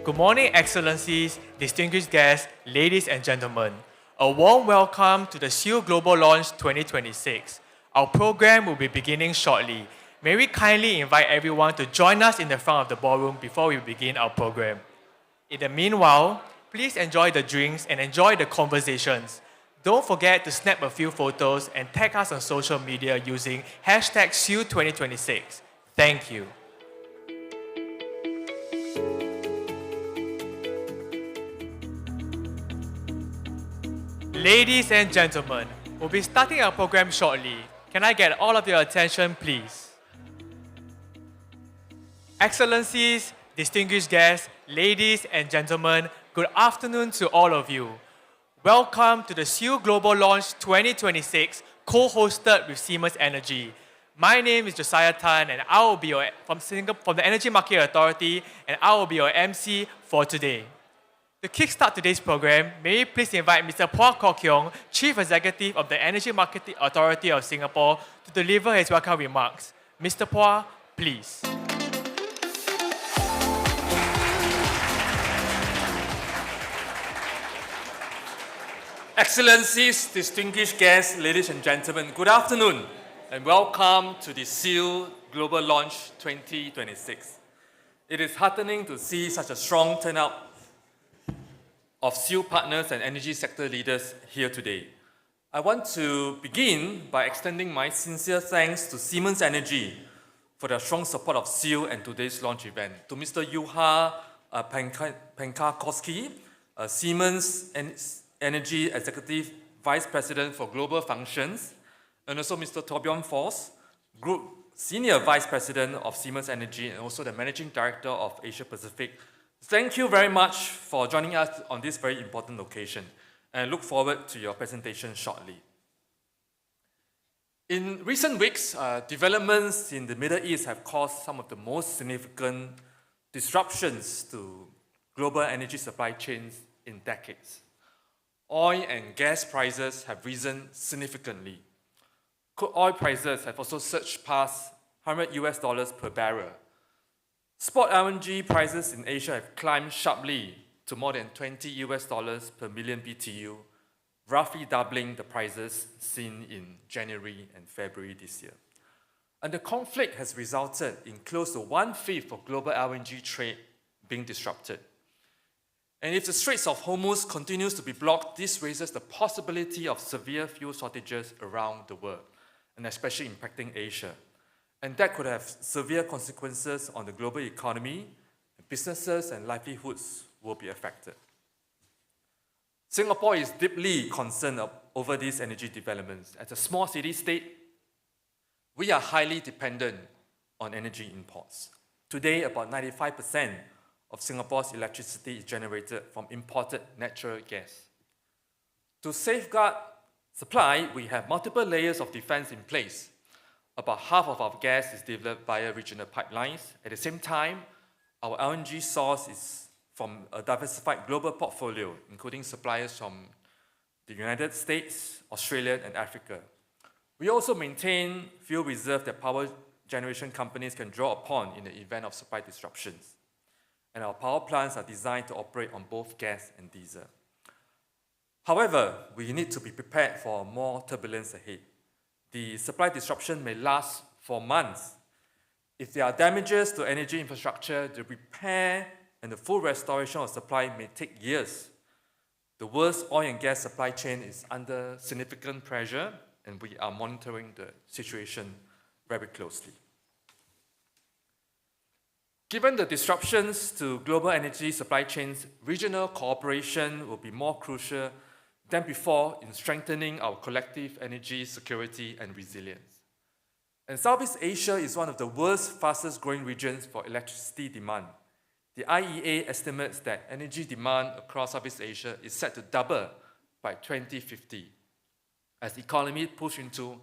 Good morning, Excellencies, distinguished guests, ladies and gentlemen. A warm welcome to the SIEW Global Launch 2026. Our program will be beginning shortly. May we kindly invite everyone to join us in the front of the ballroom before we begin our program. In the meanwhile, please enjoy the drinks and enjoy the conversations. Don't forget to snap a few photos and tag us on social media using hashtag SIEW2026. Thank you. Ladies and gentlemen, we'll be starting our program shortly. Can I get all of your attention, please? Excellencies, distinguished guests, ladies and gentlemen, good afternoon to all of you. Welcome to the SIEW Global Launch 2026, co-hosted with Siemens Energy. My name is Josiah Tan, and I will be from the Energy Market Authority, and I will be your MC for today. To kickstart today's program, may we please invite Mr. Phua Kok Keong, Chief Executive of the Energy Market Authority of Singapore, to deliver his welcome remarks. Mr. Phua, please. Excellencies, distinguished guests, ladies and gentlemen, good afternoon and welcome to the SIEW Global Launch 2026. It is heartening to see such a strong turnout of SIEW partners and energy sector leaders here today. I want to begin by extending my sincere thanks to Siemens Energy for their strong support of SIEW and today's launch event. To Mr. Juha Penkarkoski, Siemens Energy Executive Vice President for Global Functions, and also Mr. Torbjorn Foss, Group Senior Vice President of Siemens Energy and also the Managing Director of Asia Pacific. Thank you very much for joining us on this very important occasion, and I look forward to your presentation shortly. In recent weeks, developments in the Middle East have caused some of the most significant disruptions to global energy supply chains in decades. Oil and gas prices have risen significantly. Crude oil prices have also surged past $100 per barrel. Spot LNG prices in Asia have climbed sharply to more than $20 per million BTU, roughly doubling the prices seen in January and February this year. And the conflict has resulted in close to 1/5 of global LNG trade being disrupted. And if the Straits of Hormuz continues to be blocked, this raises the possibility of severe fuel shortages around the world, and especially impacting Asia. And that could have severe consequences on the global economy, and businesses and livelihoods will be affected. Singapore is deeply concerned over these energy developments. As a small city-state, we are highly dependent on energy imports. Today, about 95% of Singapore's electricity is generated from imported natural gas. To safeguard supply, we have multiple layers of defense in place. About half of our gas is delivered via regional pipelines. At the same time, our LNG source is from a diversified global portfolio, including suppliers from the United States, Australia, and Africa. We also maintain fuel reserve that power generation companies can draw upon in the event of supply disruptions. And our power plants are designed to operate on both gas and diesel. However, we need to be prepared for more turbulence ahead. The supply disruption may last for months. If there are damages to energy infrastructure, the repair and the full restoration of supply may take years. The world's oil and gas supply chain is under significant pressure, and we are monitoring the situation very closely. Given the disruptions to global energy supply chains, regional cooperation will be more crucial than before in strengthening our collective energy security and resilience. And Southeast Asia is one of the world's fastest growing regions for electricity demand. The IEA estimates that energy demand across Southeast Asia is set to double by 2050 as the economy pushes into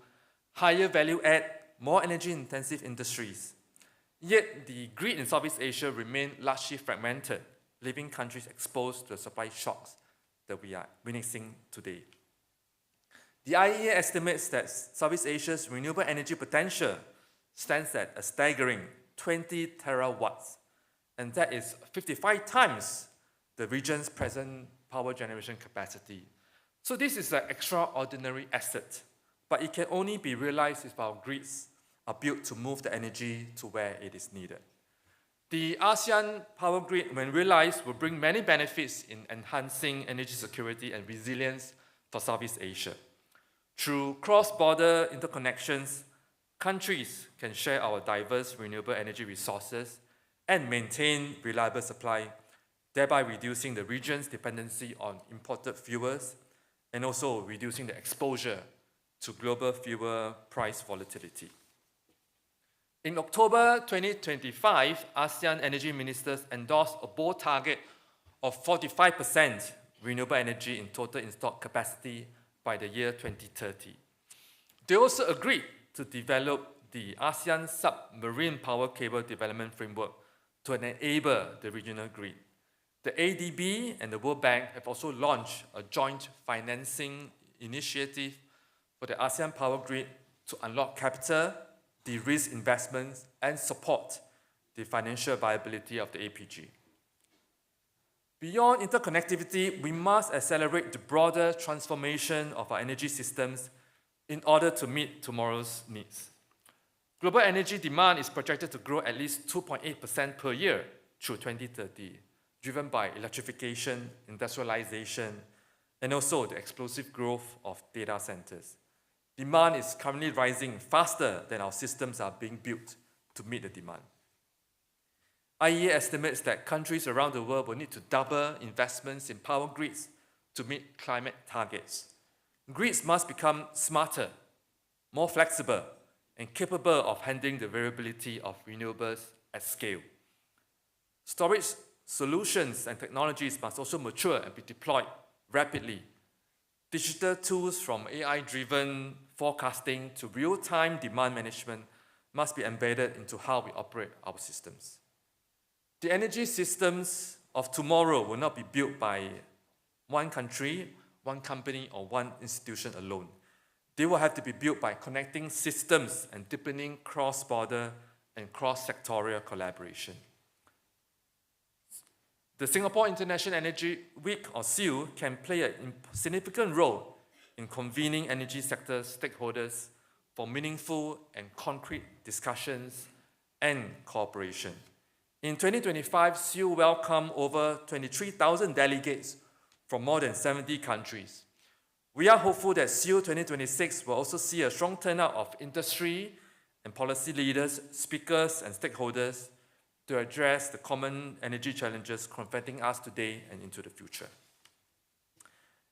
higher value add, more energy intensive industries. Yet the grid in Southeast Asia remains largely fragmented, leaving countries exposed to the supply shocks that we are witnessing today. The IEA estimates that Southeast Asia's renewable energy potential stands at a staggering 20 terawatts, and that is 55 times the region's present power generation capacity. So this is an extraordinary asset, but it can only be realized if our grids are built to move the energy to where it is needed. The ASEAN power grid, when realized, will bring many benefits in enhancing energy security and resilience for Southeast Asia. Through cross-border interconnections, countries can share our diverse renewable energy resources and maintain reliable supply, thereby reducing the region's dependency on imported fuels and also reducing the exposure to global fuel price volatility. In October 2025, ASEAN energy ministers endorsed a bold target of 45% renewable energy in total installed capacity by the year 2030. They also agreed to develop the ASEAN Submarine Power Cable Development Framework to enable the regional grid. The ADB and the World Bank have also launched a joint financing initiative for the ASEAN Power Grid to unlock capital, de-risk investments, and support the financial viability of the APG. Beyond interconnectivity, we must accelerate the broader transformation of our energy systems in order to meet tomorrow's needs. Global energy demand is projected to grow at least 2.8% per year through 2030, driven by electrification, industrialization, and also the explosive growth of data centers. Demand is currently rising faster than our systems are being built to meet the demand. IEA estimates that countries around the world will need to double investments in power grids to meet climate targets. Grids must become smarter, more flexible, and capable of handling the variability of renewables at scale. Storage solutions and technologies must also mature and be deployed rapidly. Digital tools from AI-driven forecasting to real-time demand management must be embedded into how we operate our systems. The energy systems of tomorrow will not be built by one country, one company, or one institution alone. They will have to be built by connecting systems and deepening cross-border and cross-sectorial collaboration. The Singapore International Energy Week, or SIEW, can play a significant role in convening energy sector stakeholders for meaningful and concrete discussions and cooperation. In 2025, SIEW welcomed over 23,000 delegates from more than 70 countries. We are hopeful that SIEW 2026 will also see a strong turnout of industry and policy leaders, speakers, and stakeholders to address the common energy challenges confronting us today and into the future.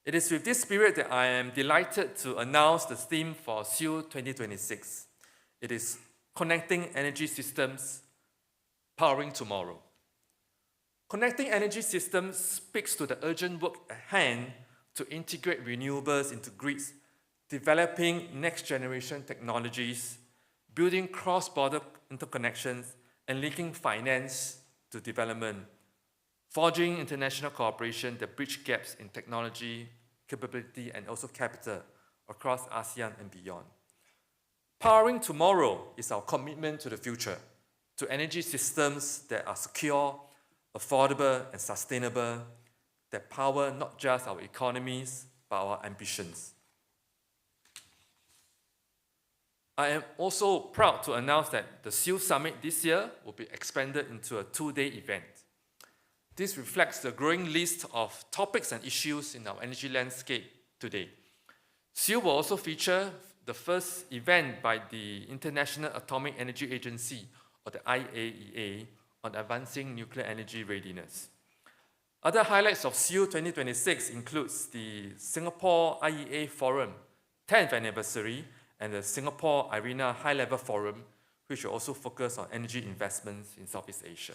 It is with this spirit that I am delighted to announce the theme for SIEW 2026. It is Connecting Energy Systems, Powering Tomorrow. Connecting energy systems speaks to the urgent work at hand to integrate renewables into grids, developing next-generation technologies, building cross-border interconnections, and linking finance to development, forging international cooperation that bridge gaps in technology, capability, and also capital across ASEAN and beyond. Powering tomorrow is our commitment to the future, to energy systems that are secure, affordable, and sustainable, that power not just our economies, but our ambitions. I am also proud to announce that the SIEW Summit this year will be expanded into a two-day event. This reflects the growing list of topics and issues in our energy landscape today. SIEW will also feature the first event by the International Atomic Energy Agency, or the IAEA, on advancing nuclear energy readiness. Other highlights of SIEW 2026 includes the Singapore IEA Forum 10th anniversary and the Singapore IRENA High-Level Forum, which will also focus on energy investments in Southeast Asia.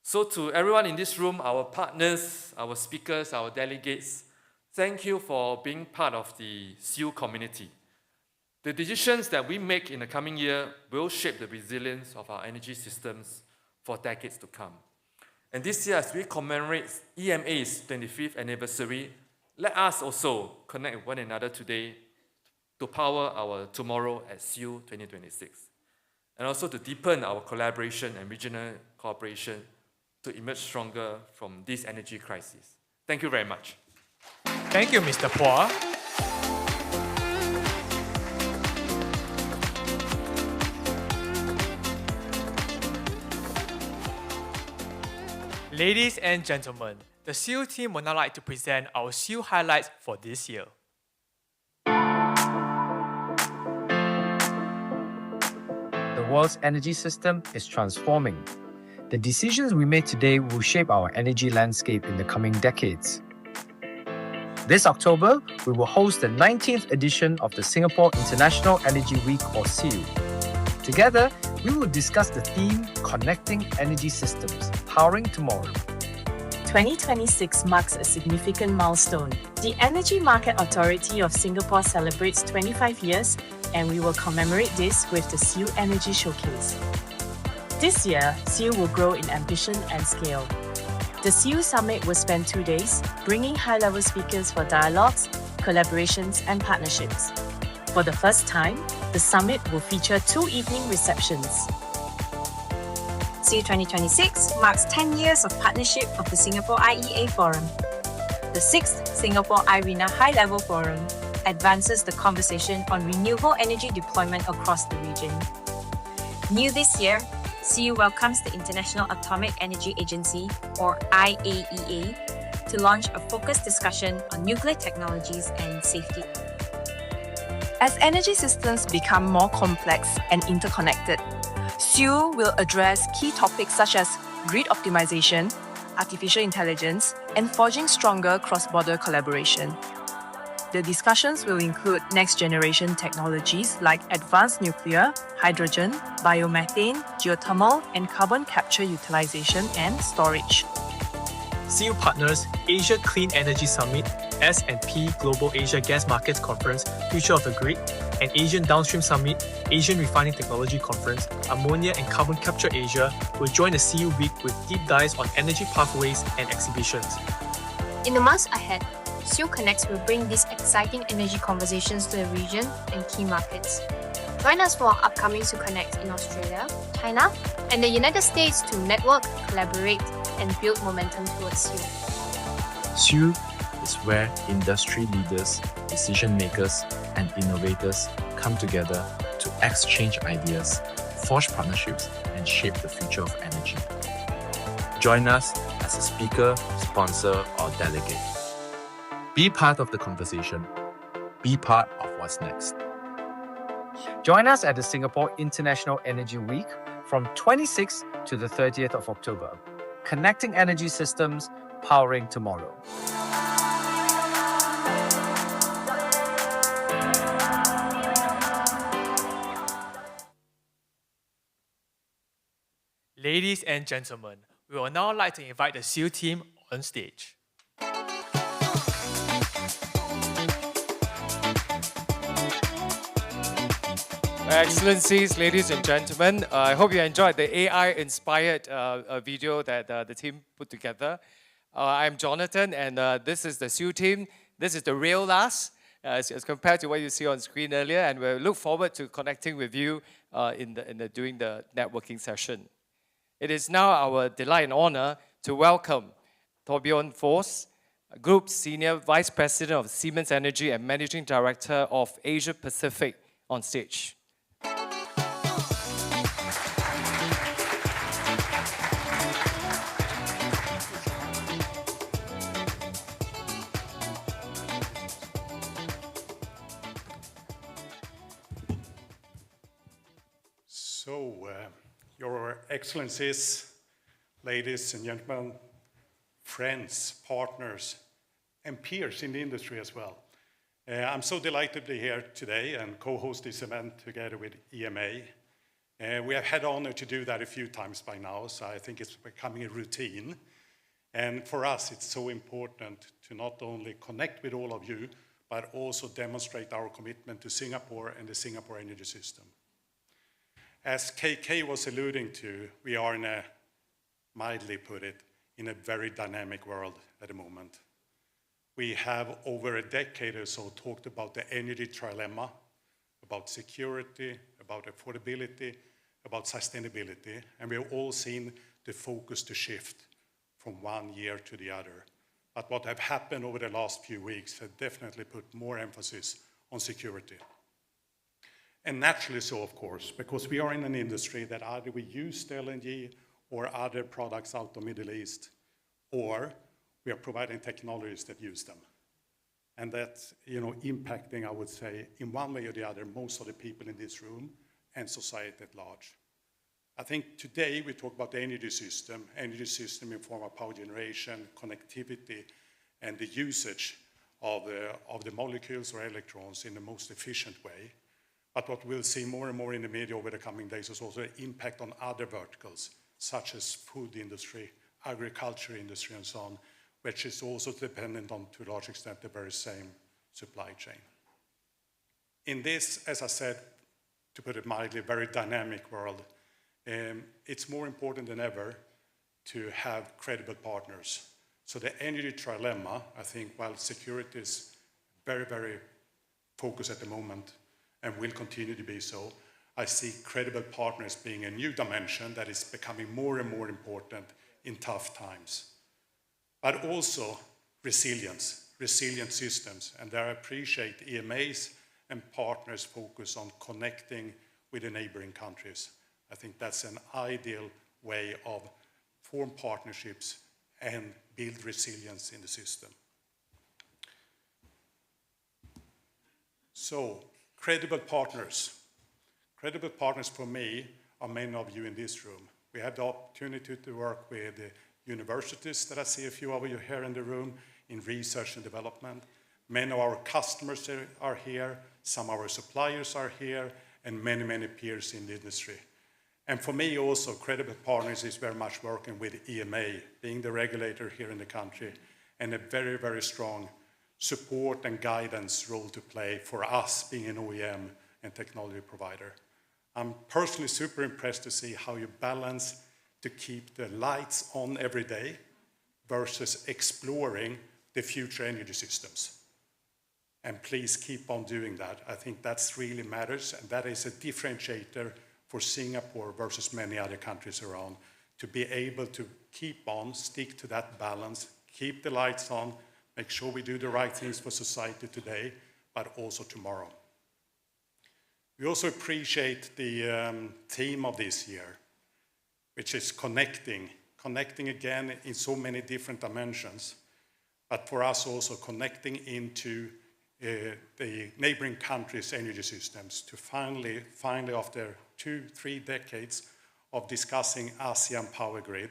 So to everyone in this room, our partners, our speakers, our delegates, thank you for being part of the SIEW community. The decisions that we make in the coming year will shape the resilience of our energy systems for decades to come. And this year, as we commemorate EMA's 25th anniversary, let us also connect with one another today to power our tomorrow at SIEW 2026. and also to deepen our collaboration and regional cooperation to emerge stronger from this energy crisis. Thank you very much. Thank you, Mr. Phua. Ladies and gentlemen, the SIEW team would now like to present our SIEW highlights for this year. The world's energy system is transforming. The decisions we make today will shape our energy landscape in the coming decades. This October, we will host the 19th edition of the Singapore International Energy Week, or SIEW. Together, we will discuss the theme Connecting Energy Systems, Powering Tomorrow. 2026 marks a significant milestone. The Energy Market Authority of Singapore celebrates 25 years, and we will commemorate this with the SIEW Energy Showcase. This year, SIEW will grow in ambition and scale. The SIEW Summit will spend 2 days, bringing high-level speakers for dialogues, collaborations, and partnerships. For the first time, the summit will feature 2 evening receptions. SIEW 2026 marks 10 years of partnership of the Singapore IEA Forum. The 6th Singapore IRENA High Level Forum advances the conversation on renewable energy deployment across the region. New this year, SIEW welcomes the International Atomic Energy Agency, or IAEA, to launch a focused discussion on nuclear technologies and safety. As energy systems become more complex and interconnected, SIEW will address key topics such as grid optimization, artificial intelligence, and forging stronger cross-border collaboration. The discussions will include next-generation technologies like advanced nuclear, hydrogen, biomethane, geothermal, and carbon capture utilization and storage. SIEW partners Asia Clean Energy Summit, S&P Global Asia Gas Markets Conference, Future of the Grid, and Asian Downstream Summit, Asian Refining Technology Conference, Ammonia and Carbon Capture Asia will join the SIEW Week with deep dives on energy pathways and exhibitions. In the months ahead, SIEW Connects will bring these exciting energy conversations to the region and key markets. Join us for our upcoming SIEW Connect in Australia, China, and the United States to network, collaborate, and build momentum towards SIEW. SIEW is where industry leaders, decision makers, and innovators come together to exchange ideas, forge partnerships, and shape the future of energy. Join us as a speaker, sponsor, or delegate. Be part of the conversation. Be part of what's next. Join us at the Singapore International Energy Week from 26th to the 30th of October. Connecting energy systems, powering tomorrow. Ladies and gentlemen, we would now like to invite the SIEW team on stage. Excellencies, ladies and gentlemen, I hope you enjoyed the AI-inspired video that the team put together. I'm Jonathan, and this is the SIEW team. This is the real us, as compared to what you see on screen earlier, and we look forward to connecting with you during the networking session. It is now our delight and honor to welcome Torbjørn Foss, Group Senior Vice President of Siemens Energy and Managing Director of Asia Pacific, on stage. So, Your Excellencies, ladies and gentlemen, friends, partners, and peers in the industry as well. I'm so delighted to be here today and co-host this event together with EMA. We have had the honor to do that a few times by now, so I think it's becoming a routine. And for us, it's so important to not only connect with all of you, but also demonstrate our commitment to Singapore and the Singapore energy system. As KK was alluding to, we are in a, mildly put it, in a very dynamic world at the moment. We have over a decade or so talked about the energy trilemma, about security, about affordability, about sustainability, and we've all seen the focus to shift from one year to the other. But what have happened over the last few weeks has definitely put more emphasis on security. And naturally so, of course, because we are in an industry that either we use the LNG or other products out of the Middle East, or we are providing technologies that use them. And that's, impacting, I would say, in one way or the other, most of the people in this room and society at large. I think today we talk about the energy system in form of power generation, connectivity, and the usage of the molecules or electrons in the most efficient way. But what we'll see more and more in the media over the coming days is also an impact on other verticals, such as food industry, agriculture industry, and so on, which is also dependent on, to a large extent, the very same supply chain. In this, as I said, to put it mildly, very dynamic world, it's more important than ever to have credible partners. So the energy trilemma, I think, while security is very, very focused at the moment and will continue to be so, I see credible partners being a new dimension that is becoming more and more important in tough times. But also resilient systems. And there I appreciate EMA's and partners' focus on connecting with the neighboring countries. I think that's an ideal way of form partnerships and build resilience in the system. So, credible partners. Credible partners for me are many of you in this room. We have the opportunity to work with the universities that I see a few of you here in the room in research and development. Many of our customers are here, some of our suppliers are here, and many, many peers in the industry. And for me also, credible partners is very much working with EMA, being the regulator here in the country, and a very, very strong support and guidance role to play for us being an OEM and technology provider. I'm personally super impressed to see how you balance to keep the lights on every day versus exploring the future energy systems. And please keep on doing that. I think that's really matters, and that is a differentiator for Singapore versus many other countries around, to be able to keep on, stick to that balance, keep the lights on, make sure we do the right things for society today, but also tomorrow. We also appreciate the theme of this year, which is connecting again in so many different dimensions, but for us also connecting into the neighboring countries' energy systems to finally after 2-3 decades of discussing ASEAN power grid,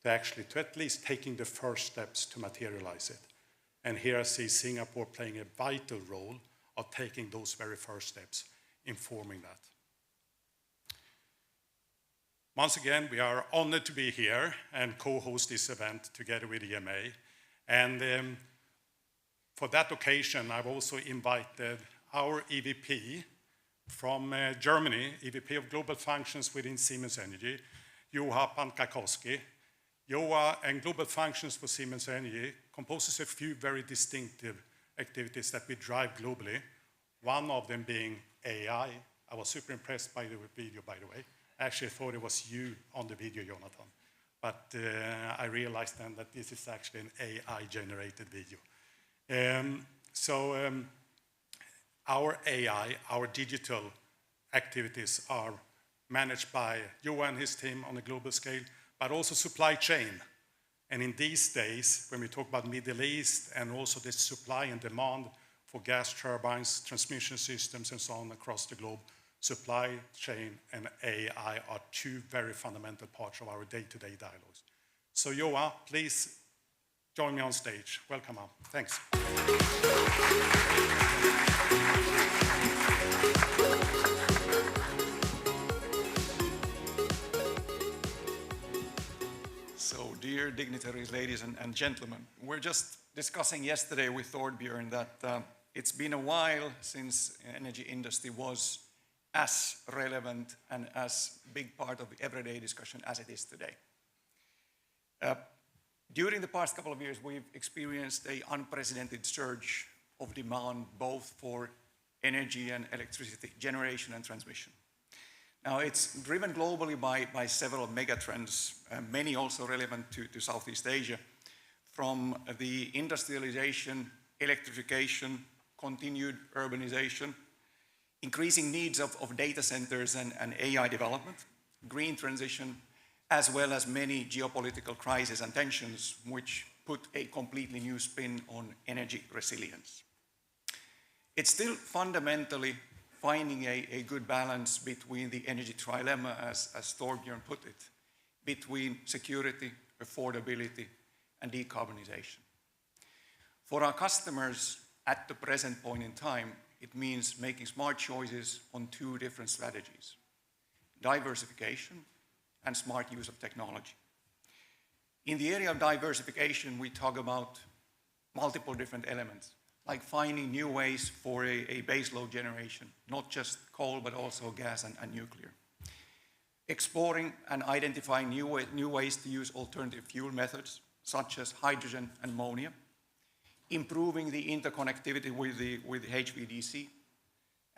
to at least taking the first steps to materialize it. And here I see Singapore playing a vital role of taking those very first steps in forming that. Once again, we are honored to be here and co-host this event together with EMA. And for that occasion, I've also invited our EVP from Germany, EVP of Global Functions within Siemens Energy, Juha Pankakowski. Juha and Global Functions for Siemens Energy composes a few very distinctive activities that we drive globally, one of them being AI. I was super impressed by the video, by the way. I actually thought it was you on the video, Jonathan. But I realized then that this is actually an AI-generated video. Our AI, our digital activities are managed by Juha and his team on a global scale, but also supply chain. And in these days, when we talk about Middle East and also the supply and demand for gas turbines, transmission systems, and so on across the globe, supply chain and AI are two very fundamental parts of our day-to-day dialogues. So Juha, please join me on stage. Welcome up. Thanks. So, dear dignitaries, ladies and gentlemen, we're just discussing yesterday with Thorbjörn that it's been a while since energy industry was as relevant and as big part of the everyday discussion as it is today. During the past couple of years, we've experienced an unprecedented surge of demand both for energy and electricity generation and transmission. Now, it's driven globally by several megatrends, many also relevant to Southeast Asia, from the industrialization, electrification, continued urbanization, increasing needs of data centers and AI development, green transition, as well as many geopolitical crises and tensions, which put a completely new spin on energy resilience. It's still fundamentally finding a good balance between the energy trilemma, as Torbjörn put it, between security, affordability, and decarbonization. For our customers at the present point in time, it means making smart choices on two different strategies: diversification and smart use of technology. In the area of diversification, we talk about multiple different elements, like finding new ways for a baseload generation, not just coal, but also gas and nuclear. Exploring and identifying new ways to use alternative fuel methods, such as hydrogen and ammonia. Improving the interconnectivity with HVDC,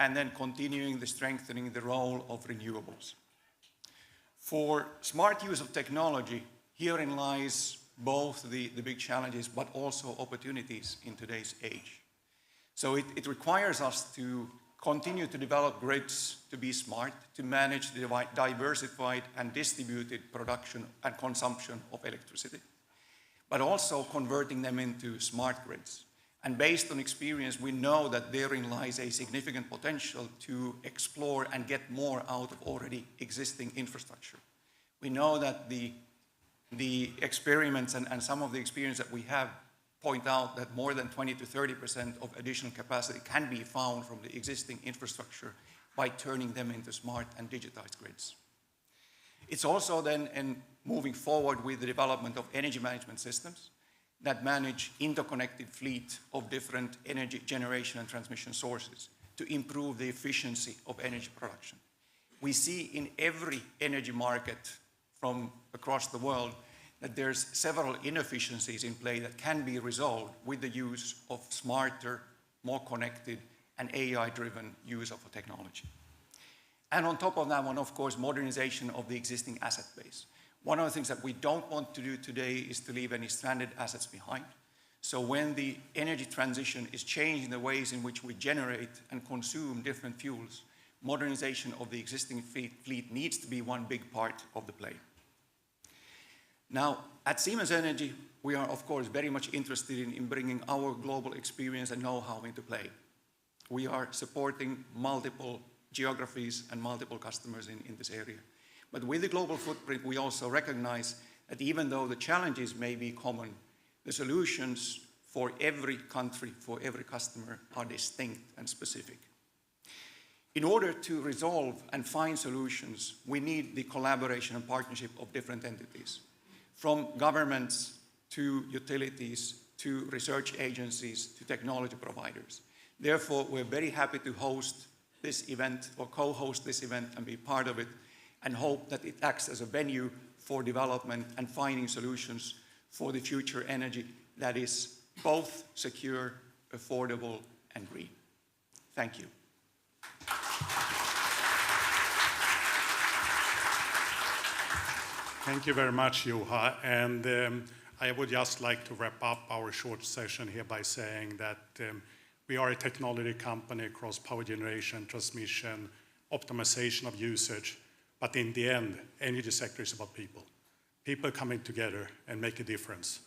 and then continuing the strengthening the role of renewables. For smart use of technology, herein lies both the big challenges, but also opportunities in today's age. So it requires us to continue to develop grids to be smart, to manage the diversified and distributed production and consumption of electricity, but also converting them into smart grids. And based on experience, we know that therein lies a significant potential to explore and get more out of already existing infrastructure. We know that the experiments and some of the experience that we have point out that more than 20 to 30% of additional capacity can be found from the existing infrastructure by turning them into smart and digitized grids. It's also then moving forward with the development of energy management systems that manage interconnected fleet of different energy generation and transmission sources to improve the efficiency of energy production. We see in every energy market from across the world that there's several inefficiencies in play that can be resolved with the use of smarter, more connected, and AI-driven use of technology. And on top of that one, of course, modernization of the existing asset base. One of the things that we don't want to do today is to leave any stranded assets behind. So when the energy transition is changing the ways in which we generate and consume different fuels, modernization of the existing fleet needs to be one big part of the play. Now, at Siemens Energy, we are, of course, very much interested in bringing our global experience and know-how into play. We are supporting multiple geographies and multiple customers in this area. But with the global footprint, we also recognize that even though the challenges may be common, the solutions for every country, for every customer, are distinct and specific. In order to resolve and find solutions, we need the collaboration and partnership of different entities, from governments to utilities to research agencies to technology providers. Therefore, we're very happy to host this event or co-host this event and be part of it, and hope that it acts as a venue for development and finding solutions for the future energy that is both secure, affordable, and green. Thank you. Thank you very much, Juha. And I would just like to wrap up our short session here by saying that we are a technology company across power generation, transmission, optimization of usage. But in the end, energy sector is about people. People coming together and make a difference.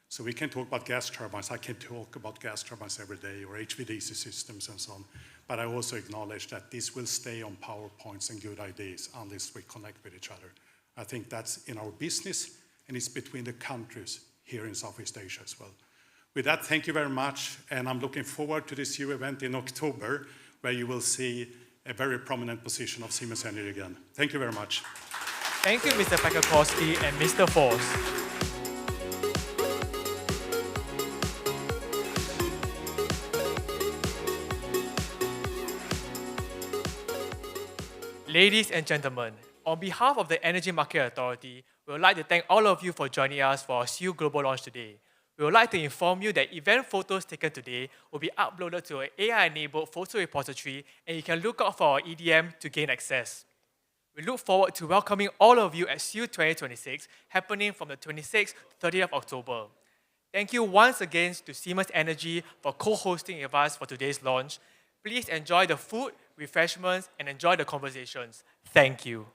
So we can talk about gas turbines. I can talk about gas turbines every day, or HVDC systems and so on. But I also acknowledge that this will stay on PowerPoints and good ideas unless we connect with each other. I think that's in our business, and it's between the countries here in Southeast Asia as well. With that, thank you very much, and I'm looking forward to this SIEW event in October, where you will see a very prominent position of Siemens Energy again. Thank you very much. Thank you, Mr. Pekka-Koski and Mr. Force. Ladies and gentlemen, on behalf of the Energy Market Authority, we would like to thank all of you for joining us for our SIEW Global launch today. We would like to inform you that event photos taken today will be uploaded to an AI-enabled photo repository, and you can look out for our EDM to gain access. We look forward to welcoming all of you at SIEW 2026, happening from the 26th to 30th of October. Thank you once again to Siemens Energy for co-hosting with us for today's launch. Please enjoy the food, refreshments, and enjoy the conversations. Thank you.